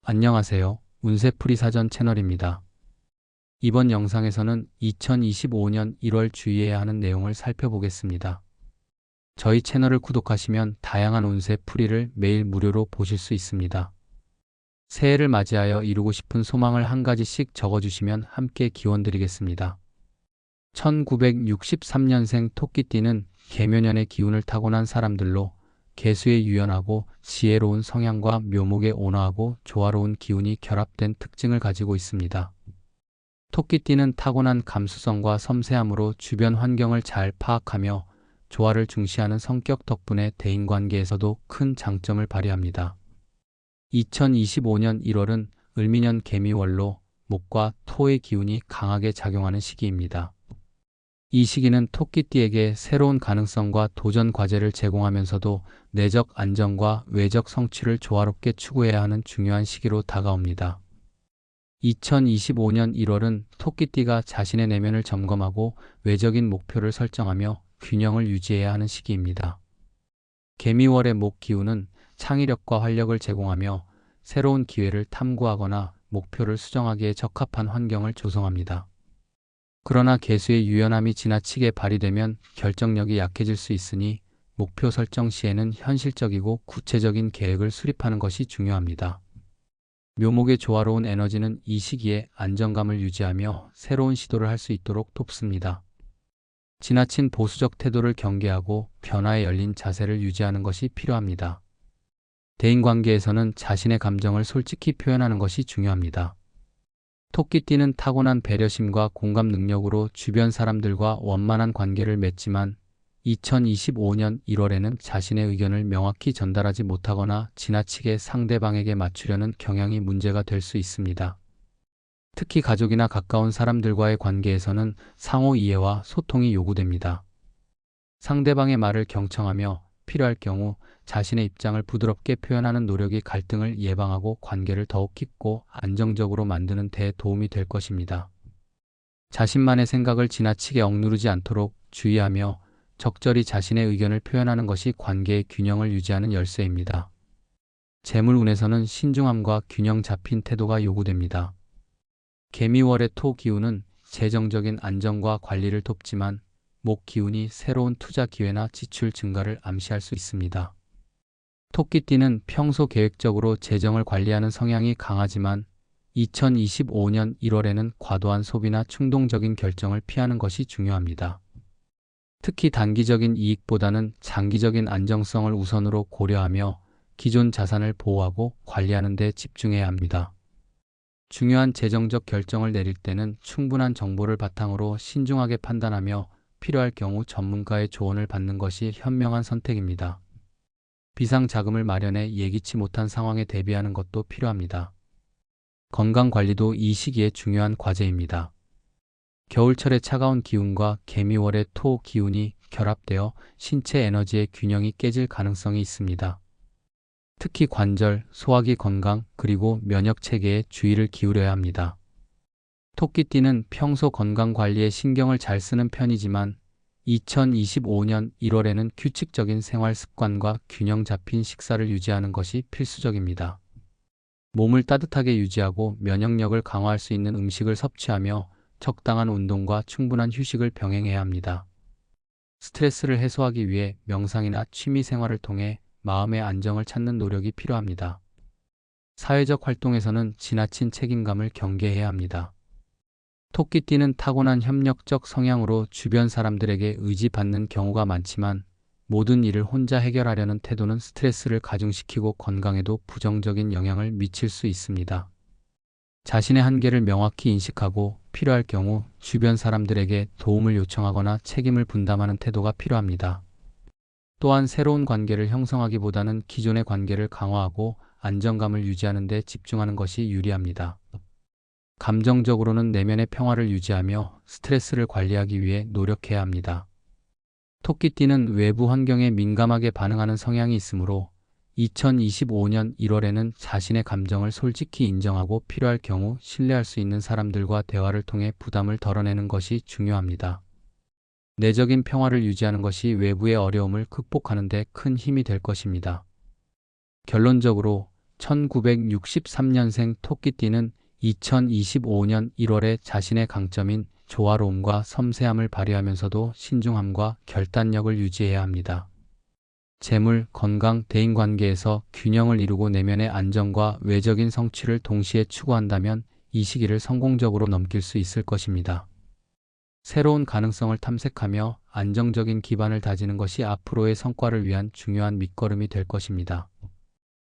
안녕하세요. 운세풀이 사전 채널입니다. 이번 영상에서는 2025년 1월 주의해야 하는 내용을 살펴보겠습니다. 저희 채널을 구독하시면 다양한 운세풀이를 매일 무료로 보실 수 있습니다. 새해를 맞이하여 이루고 싶은 소망을 한 가지씩 적어주시면 함께 기원드리겠습니다. 1963년생 토끼띠는 개묘년의 기운을 타고난 사람들로 개수에 유연하고 지혜로운 성향과 묘목에 온화하고 조화로운 기운이 결합된 특징을 가지고 있습니다. 토끼띠는 타고난 감수성과 섬세함으로 주변 환경을 잘 파악하며 조화를 중시하는 성격 덕분에 대인관계에서도 큰 장점을 발휘합니다. 2025년 1월은 을미년 개미월로 목과 토의 기운이 강하게 작용하는 시기입니다. 이 시기는 토끼띠에게 새로운 가능성과 도전 과제를 제공하면서도 내적 안정과 외적 성취를 조화롭게 추구해야 하는 중요한 시기로 다가옵니다. 2025년 1월은 토끼띠가 자신의 내면을 점검하고 외적인 목표를 설정하며 균형을 유지해야 하는 시기입니다. 개미월의 목 기운은 창의력과 활력을 제공하며 새로운 기회를 탐구하거나 목표를 수정하기에 적합한 환경을 조성합니다. 그러나 개수의 유연함이 지나치게 발휘되면 결정력이 약해질 수 있으니 목표 설정 시에는 현실적이고 구체적인 계획을 수립하는 것이 중요합니다. 묘목의 조화로운 에너지는 이 시기에 안정감을 유지하며 새로운 시도를 할 수 있도록 돕습니다. 지나친 보수적 태도를 경계하고 변화에 열린 자세를 유지하는 것이 필요합니다. 대인관계에서는 자신의 감정을 솔직히 표현하는 것이 중요합니다. 토끼띠는 타고난 배려심과 공감 능력으로 주변 사람들과 원만한 관계를 맺지만 2025년 1월에는 자신의 의견을 명확히 전달하지 못하거나 지나치게 상대방에게 맞추려는 경향이 문제가 될 수 있습니다. 특히 가족이나 가까운 사람들과의 관계에서는 상호 이해와 소통이 요구됩니다. 상대방의 말을 경청하며 필요할 경우 자신의 입장을 부드럽게 표현하는 노력이 갈등을 예방하고 관계를 더욱 깊고 안정적으로 만드는 데 도움이 될 것입니다. 자신만의 생각을 지나치게 억누르지 않도록 주의하며 적절히 자신의 의견을 표현하는 것이 관계의 균형을 유지하는 열쇠입니다. 재물운에서는 신중함과 균형 잡힌 태도가 요구됩니다. 개미월의 토 기운은 재정적인 안정과 관리를 돕지만 목 기운이 새로운 투자 기회나 지출 증가를 암시할 수 있습니다. 토끼띠는 평소 계획적으로 재정을 관리하는 성향이 강하지만 2025년 1월에는 과도한 소비나 충동적인 결정을 피하는 것이 중요합니다. 특히 단기적인 이익보다는 장기적인 안정성을 우선으로 고려하며 기존 자산을 보호하고 관리하는 데 집중해야 합니다. 중요한 재정적 결정을 내릴 때는 충분한 정보를 바탕으로 신중하게 판단하며 필요할 경우 전문가의 조언을 받는 것이 현명한 선택입니다. 비상자금을 마련해 예기치 못한 상황에 대비하는 것도 필요합니다. 건강관리도 이 시기에 중요한 과제입니다. 겨울철의 차가운 기운과 개미월의 토 기운이 결합되어 신체 에너지의 균형이 깨질 가능성이 있습니다. 특히 관절, 소화기 건강, 그리고 면역 체계에 주의를 기울여야 합니다. 토끼띠는 평소 건강관리에 신경을 잘 쓰는 편이지만 2025년 1월에는 규칙적인 생활 습관과 균형 잡힌 식사를 유지하는 것이 필수적입니다. 몸을 따뜻하게 유지하고 면역력을 강화할 수 있는 음식을 섭취하며 적당한 운동과 충분한 휴식을 병행해야 합니다. 스트레스를 해소하기 위해 명상이나 취미 생활을 통해 마음의 안정을 찾는 노력이 필요합니다. 사회적 활동에서는 지나친 책임감을 경계해야 합니다. 토끼띠는 타고난 협력적 성향으로 주변 사람들에게 의지받는 경우가 많지만 모든 일을 혼자 해결하려는 태도는 스트레스를 가중시키고 건강에도 부정적인 영향을 미칠 수 있습니다. 자신의 한계를 명확히 인식하고 필요할 경우 주변 사람들에게 도움을 요청하거나 책임을 분담하는 태도가 필요합니다. 또한 새로운 관계를 형성하기보다는 기존의 관계를 강화하고 안정감을 유지하는 데 집중하는 것이 유리합니다. 감정적으로는 내면의 평화를 유지하며 스트레스를 관리하기 위해 노력해야 합니다. 토끼띠는 외부 환경에 민감하게 반응하는 성향이 있으므로 2025년 1월에는 자신의 감정을 솔직히 인정하고 필요할 경우 신뢰할 수 있는 사람들과 대화를 통해 부담을 덜어내는 것이 중요합니다. 내적인 평화를 유지하는 것이 외부의 어려움을 극복하는 데 큰 힘이 될 것입니다. 결론적으로 1963년생 토끼띠는 2025년 1월에 자신의 강점인 조화로움과 섬세함을 발휘하면서도 신중함과 결단력을 유지해야 합니다. 재물, 건강, 대인관계에서 균형을 이루고 내면의 안정과 외적인 성취를 동시에 추구한다면 이 시기를 성공적으로 넘길 수 있을 것입니다. 새로운 가능성을 탐색하며 안정적인 기반을 다지는 것이 앞으로의 성과를 위한 중요한 밑거름이 될 것입니다.